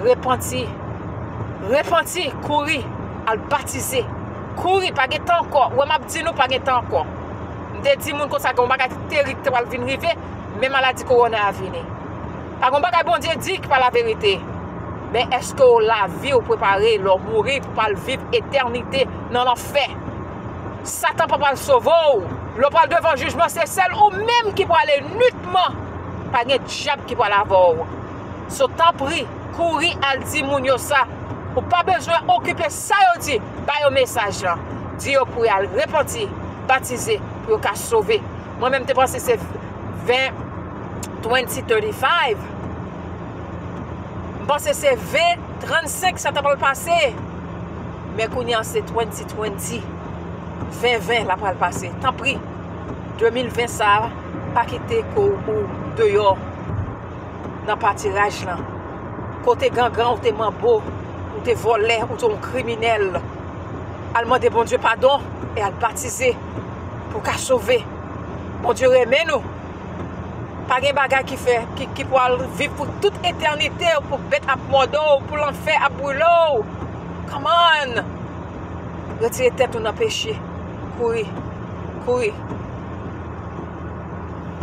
repenti, courir, al baptiser, courir, pas de temps encore. Ou m'a dit nous pas de temps encore. M'te dit moun comme ça qu'on bagay territoire vinn rive, même maladie corona a venir. Pas qu'on bagay bon Dieu dit pas la vérité. Mais est-ce que la vie ou préparer leur mourir pour pas vivre éternité dans l'enfer? Satan peut pas le sauver. Le pas devant jugement c'est celle ou même qui peut aller nuitement. Pas de diable qui peut l'avoir. So tant pris, courir al di moun yo ça. Ou pas besoin occuper ça yo dit, ba yo message là. Di yo pour al repentir, baptiser pour ka sauver. Moi même te pensé c'est 2035. Je pense que c'est 2035 ça t'a pas passé. Mais kounya c'est 2020. 2020 la pas passer. Tant pris. 2020 ça pas quitter ko ou dehors dans partirage là. Côté gangan ou t'es mambo, ou t'es volé, ou t'es un criminel. Al demander bon Dieu pardon et al baptiser pour qu'à sauver. Bon Dieu remet nous. Pas de bagage qui fait qui pour vivre pour toute éternité pour bête à mort pour l'enfer à brûler. Come on. Retirez tête dans péché. Courir.